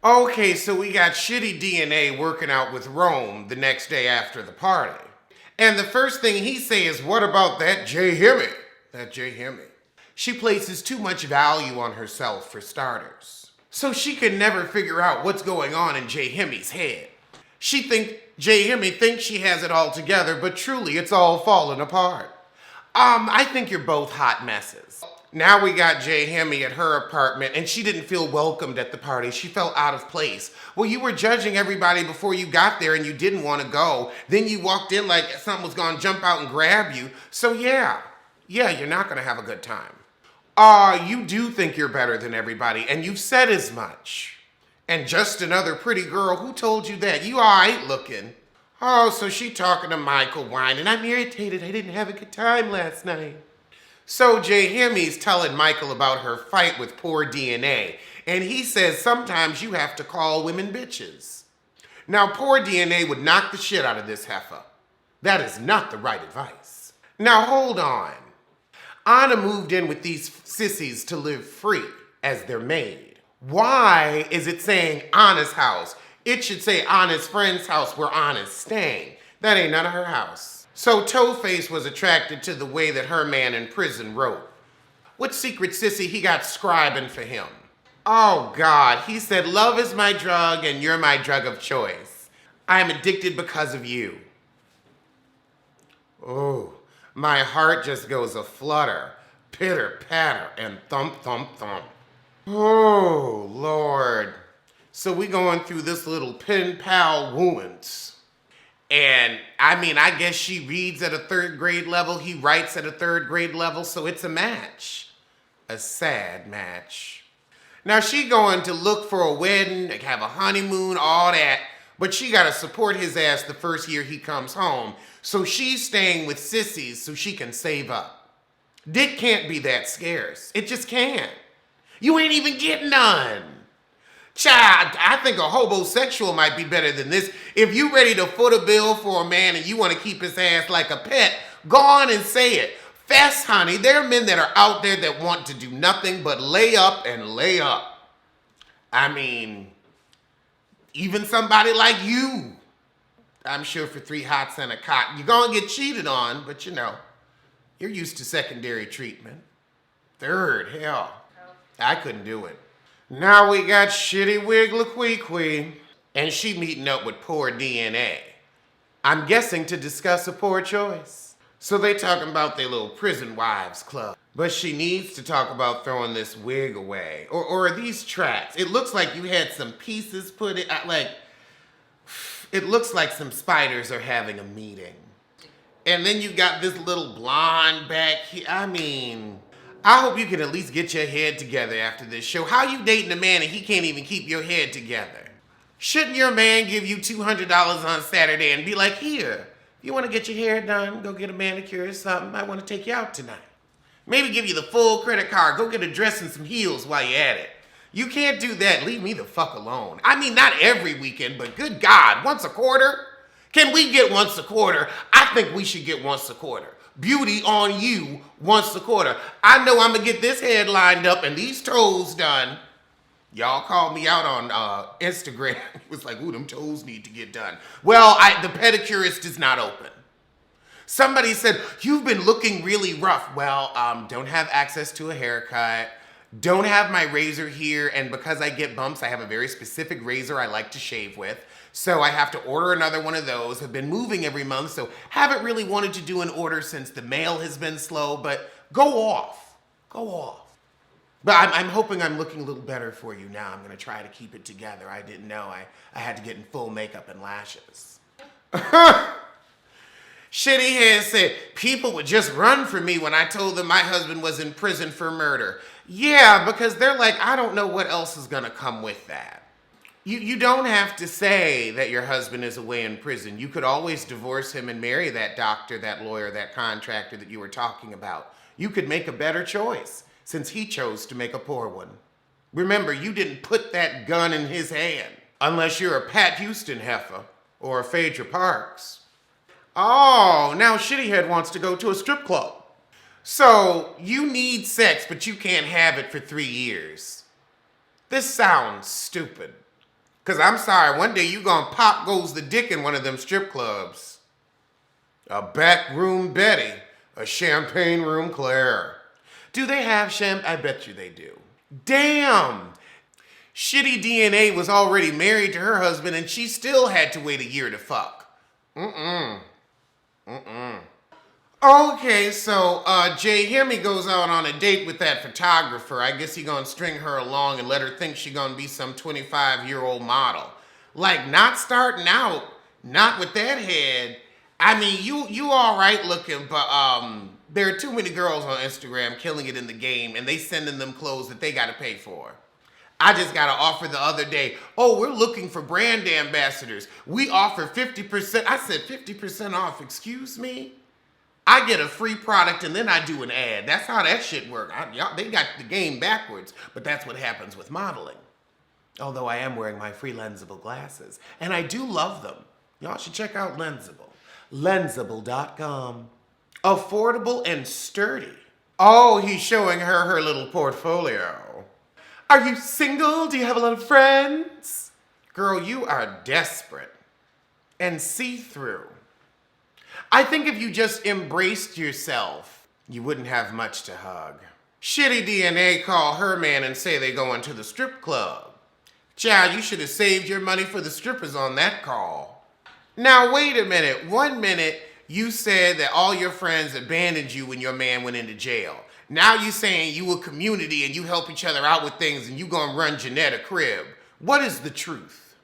Okay, so we got shitty DNA working out with Rome the next day after the party. And the first thing he says, what about that J. Hemi? That J. Hemi. She places too much value on herself for starters. So she can never figure out what's going on in J. Hemi's head. J. Hemi thinks she has it all together, but truly it's all falling apart. I think you're both hot messes. Now we got J. Hemi at her apartment, and she didn't feel welcomed at the party. She felt out of place. Well, you were judging everybody before you got there, and you didn't want to go. Then you walked in like something was going to jump out and grab you. So yeah, you're not going to have a good time. You do think you're better than everybody, and you've said as much. And just another pretty girl. Who told you that? You all right looking. Oh, so she talking to Michael whining. I'm irritated. I didn't have a good time last night. So J. Hemi's telling Michael about her fight with poor DNA, and he says sometimes you have to call women bitches. Now, poor DNA would knock the shit out of this heifer. That is not the right advice. Now, hold on. Anna moved in with these sissies to live free as their maid. Why is it saying Anna's house? It should say Anna's friend's house where Anna's staying. That ain't none of her house. So Toe-Face was attracted to the way that her man in prison wrote. What secret sissy he got scribing for him? Oh God, he said, love is my drug and you're my drug of choice. I am addicted because of you. Oh, my heart just goes a-flutter, pitter-patter, and thump-thump-thump. Oh, Lord. So we going through this little pen pal wounds. And I guess she reads at a third grade level, he writes at a third grade level, so it's a match. A sad match. Now she going to look for a wedding, have a honeymoon, all that, but she gotta support his ass the first year he comes home, so she's staying with sissies so she can save up. Dick can't be that scarce. It just can't. You ain't even getting none. Child, I think a homosexual might be better than this. If you ready to foot a bill for a man and you want to keep his ass like a pet, go on and say it. Fast, honey, there are men that are out there that want to do nothing but lay up and lay up. Even somebody like you. I'm sure for 3 hots and a cot, you're gonna get cheated on, but you're used to secondary treatment. Third, hell, I couldn't do it. Now we got shitty Wiggly and she meeting up with poor DNA. I'm guessing to discuss a poor choice. So they talking about their little prison wives club. But she needs to talk about throwing this wig away. Or are these tracks? It looks like you had some pieces put in, it looks like some spiders are having a meeting. And then you got this little blonde back here. I hope you can at least get your head together after this show. How you dating a man and he can't even keep your head together? Shouldn't your man give you $200 on Saturday and be like, here, you want to get your hair done, go get a manicure or something, I want to take you out tonight. Maybe give you the full credit card, go get a dress and some heels while you're at it. You can't do that, leave me the fuck alone. Not every weekend, but good God, once a quarter? Can we get once a quarter? I think we should get once a quarter. Beauty on you once a quarter. I know I'm gonna get this head lined up and these toes done. Y'all called me out on Instagram. It was like, ooh, them toes need to get done. Well, the pedicurist is not open. Somebody said, you've been looking really rough. Well, don't have access to a haircut. Don't have my razor here. And because I get bumps, I have a very specific razor I like to shave with. So I have to order another one of those. Have been moving every month, so haven't really wanted to do an order since the mail has been slow, but go off. But I'm hoping I'm looking a little better for you now. I'm gonna try to keep it together. I didn't know I had to get in full makeup and lashes. Shitty Head said, people would just run for me when I told them my husband was in prison for murder. Yeah, because they're like, I don't know what else is gonna come with that. You don't have to say that your husband is away in prison. You could always divorce him and marry that doctor, that lawyer, that contractor that you were talking about. You could make a better choice since he chose to make a poor one. Remember, you didn't put that gun in his hand unless you're a Pat Houston heifer or a Phaedra Parks. Oh, now Shitty Head wants to go to a strip club. So you need sex, but you can't have it for 3 years. This sounds stupid. Because I'm sorry, one day you gonna pop goes the dick in one of them strip clubs. A back room Betty, a champagne room Claire. Do they have champagne? I bet you they do. Damn! Shitty DNA was already married to her husband and she still had to wait a year to fuck. Okay, so Jay Hemi goes out on a date with that photographer. I guess he gonna string her along and let her think she gonna be some 25-year-old model. Like, not starting out, not with that head. I mean, you all right looking, but there are too many girls on Instagram killing it in the game and they sending them clothes that they gotta pay for. I just got an offer the other day. Oh, we're looking for brand ambassadors. We offer 50%. I said 50% off, excuse me? I get a free product and then I do an ad. That's how that shit works. They got the game backwards, but that's what happens with modeling. Although I am wearing my free Lensable glasses, and I do love them. Y'all should check out Lensable. Lensable.com. Affordable and sturdy. Oh, he's showing her little portfolio. Are you single? Do you have a lot of friends? Girl, you are desperate and see-through. I think if you just embraced yourself, you wouldn't have much to hug. Shitty DNA call her man and say they going to the strip club. Child, you should have saved your money for the strippers on that call. Now, wait a minute. 1 minute, you said that all your friends abandoned you when your man went into jail. Now you saying you a community and you help each other out with things and you gonna run Jeanette a crib. What is the truth?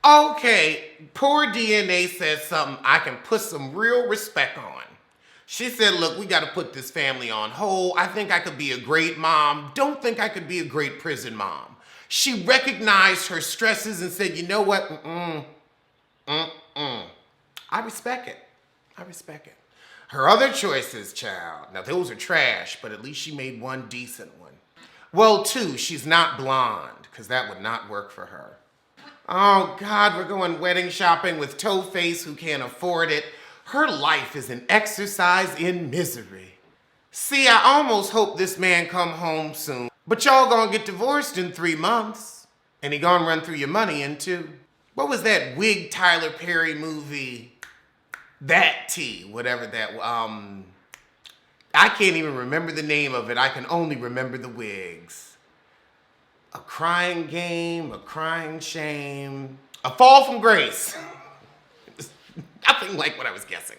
Okay, poor DNA says something I can put some real respect on. She said, look, we gotta put this family on hold. I think I could be a great mom. Don't think I could be a great prison mom. She recognized her stresses and said, you know what? I respect it. I respect it. Her other choices, child. Now, those are trash, but at least she made one decent one. Well, 2, she's not blonde, because that would not work for her. Oh, God, we're going wedding shopping with Toe-Face who can't afford it. Her life is an exercise in misery. See, I almost hope this man come home soon, but y'all gonna get divorced in 3 months, and he gonna run through your money in 2. What was that wig Tyler Perry movie? That T, whatever that, I can't even remember the name of it. I can only remember the wigs. A Crying Game, A Crying Shame, A Fall from Grace. Nothing like what I was guessing.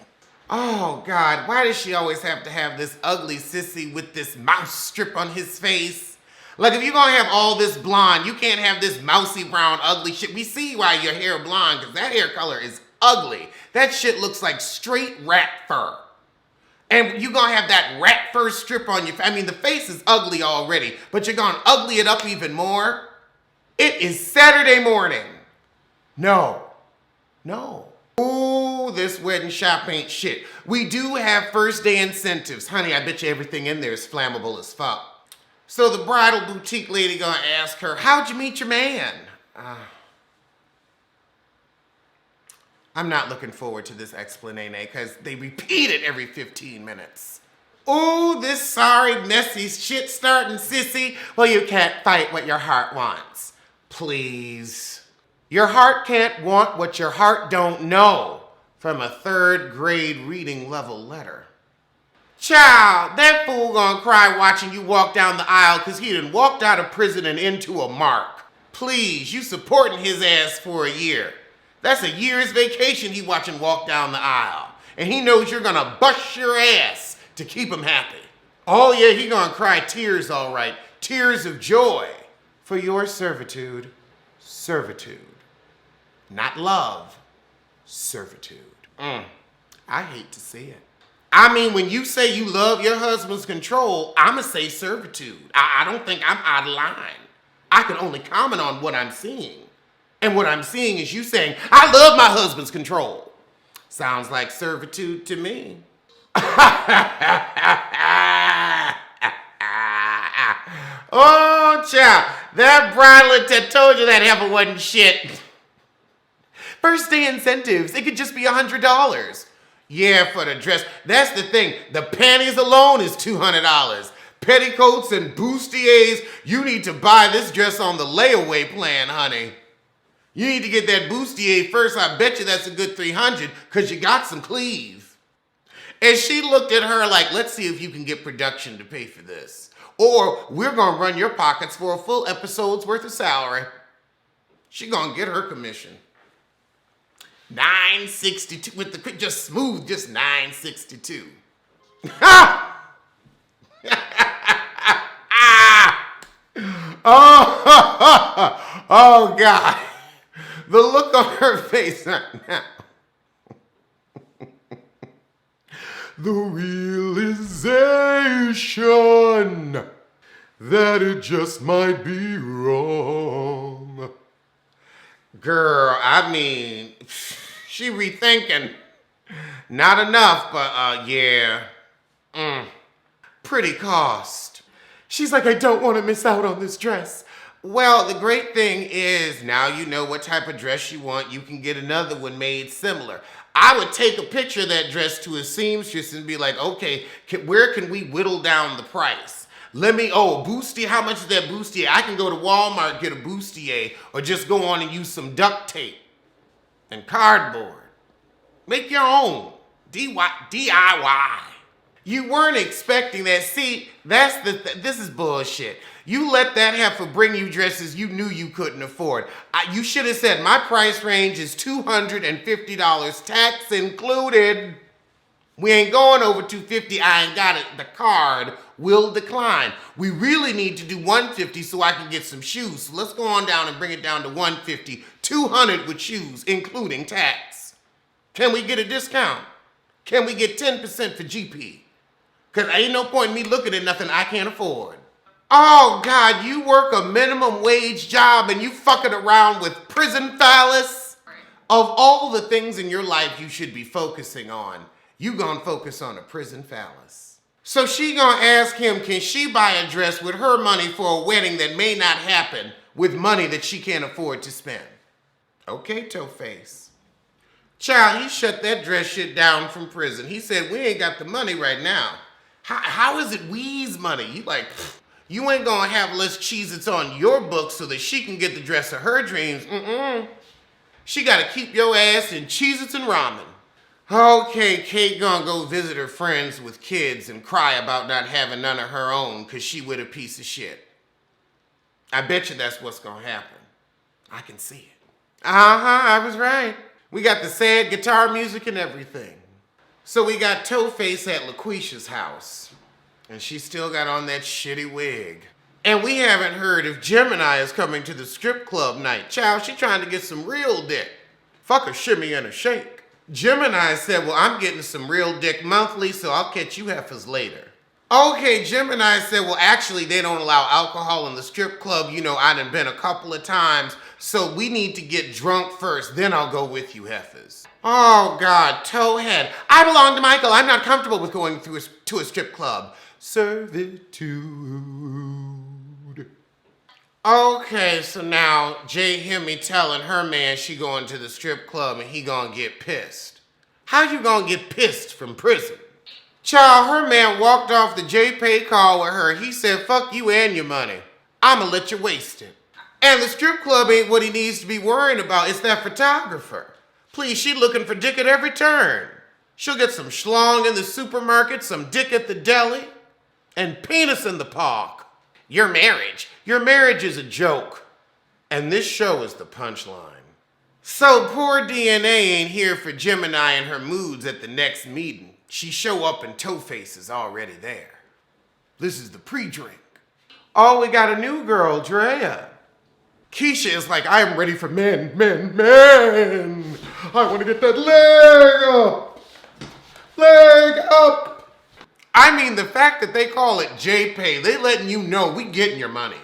Oh, God, why does she always have to have this ugly sissy with this mouse strip on his face? Like, if you're gonna have all this blonde, you can't have this mousy brown ugly shit. We see why your hair blonde, because that hair color is ugly. That shit looks like straight rat fur. And you're gonna have that rat fur strip on your face. I mean, the face is ugly already, but you're gonna ugly it up even more? It is Saturday morning. No. Ooh, this wedding shop ain't shit. We do have first day incentives. Honey, I bet you everything in there is flammable as fuck. So the bridal boutique lady gonna ask her, how'd you meet your man? I'm not looking forward to this explanation because they repeat it every 15 minutes. Ooh, this sorry, messy, shit starting sissy. Well, you can't fight what your heart wants. Please. Your heart can't want what your heart don't know. From a 3rd grade reading level letter. Child, that fool gonna cry watching you walk down the aisle because he done walked out of prison and into a mark. Please, you supporting his ass for a year. That's a year's vacation he watching walk down the aisle. And he knows you're gonna bust your ass to keep him happy. Oh yeah, he gonna cry tears all right. Tears of joy. For your servitude. Servitude. Not love. Servitude. I hate to see it. I mean, when you say you love your husband's control, I'ma say servitude. I don't think I'm out of line. I can only comment on what I'm seeing. And what I'm seeing is you saying, I love my husband's control. Sounds like servitude to me. Oh, child, that bridal that told you that heifer wasn't shit. First day incentives, it could just be $100. Yeah, for the dress. That's the thing. The panties alone is $200. Petticoats and bustiers, you need to buy this dress on the layaway plan, honey. You need to get that bustier first. I bet you that's a good 300 because you got some cleave. And she looked at her like, let's see if you can get production to pay for this. Or we're going to run your pockets for a full episode's worth of salary. She going to get her commission. $9.62 with the just smooth, just $9.62. Ha! Oh, God. The look on her face right now. The realization that it just might be wrong. Girl, I mean, she rethinking. Not enough, but yeah. Pretty cost. She's like, I don't want to miss out on this dress. Well, the great thing is now you know what type of dress you want. You can get another one made similar. I would take a picture of that dress to a seamstress and be like, okay, where can we whittle down the price? Bustier, how much is that bustier? I can go to Walmart, get a bustier, or just go on and use some duct tape and cardboard. Make your own. DIY. You weren't expecting that. See, this is bullshit. You let that heifer bring you dresses you knew you couldn't afford. You should have said, my price range is $250, tax included. We ain't going over $250. I ain't got it. The card will decline. We really need to do $150 so I can get some shoes. So let's go on down and bring it down to $150. $200 with shoes, including tax. Can we get a discount? Can we get 10% for GP? Because ain't no point in me looking at nothing I can't afford. Oh, God, you work a minimum wage job and you fucking around with prison phallus? Of all the things in your life you should be focusing on, you gonna focus on a prison phallus. So she gonna ask him, can she buy a dress with her money for a wedding that may not happen with money that she can't afford to spend? Okay, Toe-Face. Child, he shut that dress shit down from prison. He said, we ain't got the money right now. How is it we's money? You like, you ain't gonna have less Cheez-Its on your book so that she can get the dress of her dreams. She gotta keep your ass in Cheez-Its and ramen. Okay, Kate gonna go visit her friends with kids and cry about not having none of her own because she with a piece of shit. I bet you that's what's gonna happen. I can see it. I was right. We got the sad guitar music and everything. So we got Toe-Face at LaQuisha's house. And she still got on that shitty wig. And we haven't heard if Gemini is coming to the strip club night. Child, she trying to get some real dick. Fuck a shimmy and a shake. Gemini said, well, I'm getting some real dick monthly, so I'll catch you heifers later. Okay, Gemini said, well, actually, they don't allow alcohol in the strip club. You know, I done been a couple of times, so we need to get drunk first, then I'll go with you heifers. Oh, God, Towhead. I belong to Michael. I'm not comfortable with going to a strip club. Servitude. Okay, so now Jay Hemi telling her man she going to the strip club and he gonna get pissed. How you gonna get pissed from prison? Child, her man walked off the J-Pay call with her. He said, fuck you and your money. I'ma let you waste it. And the strip club ain't what he needs to be worrying about. It's that photographer. Please, she looking for dick at every turn. She'll get some schlong in the supermarket, some dick at the deli, and penis in the park. Your marriage is a joke. And this show is the punchline. So poor DNA ain't here for Gemini and her moods at the next meeting. She show up and Toe-Face is already there. This is the pre-drink. Oh, we got a new girl, Drea. Keisha is like, I am ready for men. I want to get that leg up. I mean, the fact that they call it J-Pay, they letting you know we getting your money.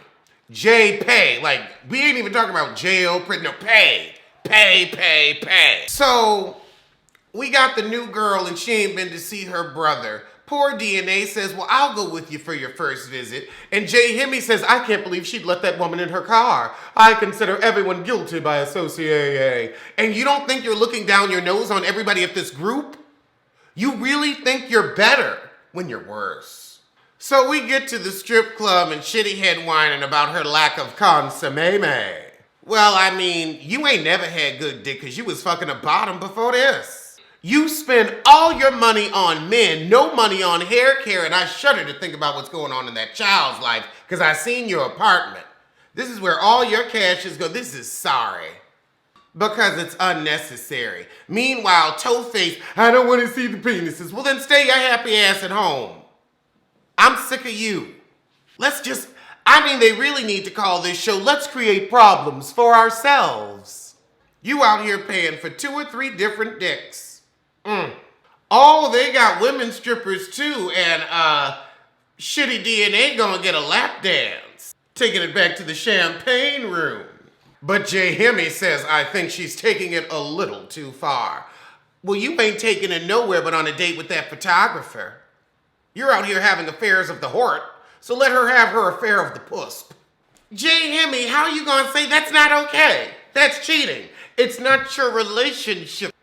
J-Pay, like, we ain't even talking about jail, no, pay. So, we got the new girl and she ain't been to see her brother. Poor DNA says, well, I'll go with you for your first visit. And Jay Hemi says, I can't believe she'd let that woman in her car. I consider everyone guilty by association. And you don't think you're looking down your nose on everybody at this group? You really think you're better when you're worse. So we get to the strip club and Shitty Head whining about her lack of consommé. Well, I mean, you ain't never had good dick because you was fucking a bottom before this. You spend all your money on men, no money on hair care, and I shudder to think about what's going on in that child's life because I seen your apartment. This is where all your cash is go. This is sorry. Because it's unnecessary. Meanwhile, Toe-Face, I don't want to see the penises. Well, then stay your happy ass at home. I'm sick of you. They really need to call this show, Let's Create Problems for Ourselves. You out here paying for 2 or 3 different dicks. Oh, they got women strippers too, and shitty DNA gonna get a lap dance. Taking it back to the champagne room. But Jay Hemi says, I think she's taking it a little too far. Well, you ain't taking it nowhere but on a date with that photographer. You're out here having affairs of the hort, so let her have her affair of the puss. Jay Hemi, how you gonna say that's not okay? That's cheating. It's not your relationship.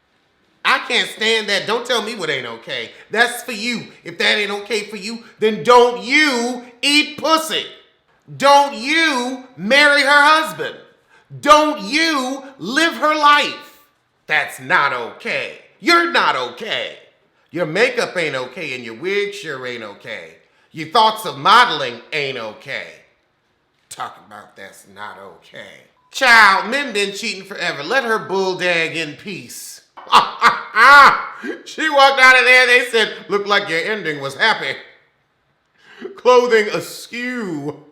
I can't stand that. Don't tell me what ain't okay. That's for you. If that ain't okay for you, then don't you eat pussy. Don't you marry her husband. Don't you live her life. That's not okay. You're not okay. Your makeup ain't okay and your wig sure ain't okay. Your thoughts of modeling ain't okay. Talking about that's not okay. Child, men been cheating forever. Let her bulldag in peace. She walked out of there, they said, looked like your ending was happy. Clothing askew.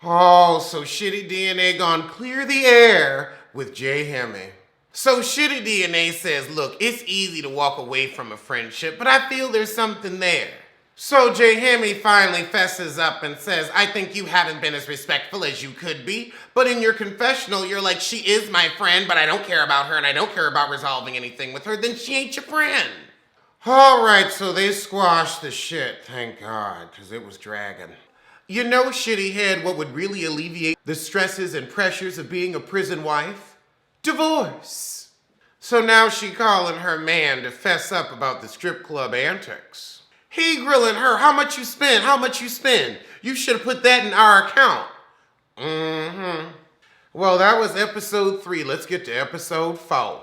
Oh, so Shitty DNA gone clear the air with Jay Hemi. So Shitty DNA says, look, it's easy to walk away from a friendship, but I feel there's something there. So Jay Hemi finally fesses up and says, I think you haven't been as respectful as you could be, but in your confessional, you're like, she is my friend, but I don't care about her and I don't care about resolving anything with her, then she ain't your friend. All right, so they squashed the shit, thank God, because it was dragging. You know, Shitty Head, what would really alleviate the stresses and pressures of being a prison wife? Divorce. So now she calling her man to fess up about the strip club antics. He grilling her, how much you spend, how much you spend? You should have put that in our account. Well, that was episode 3. Let's get to episode 4.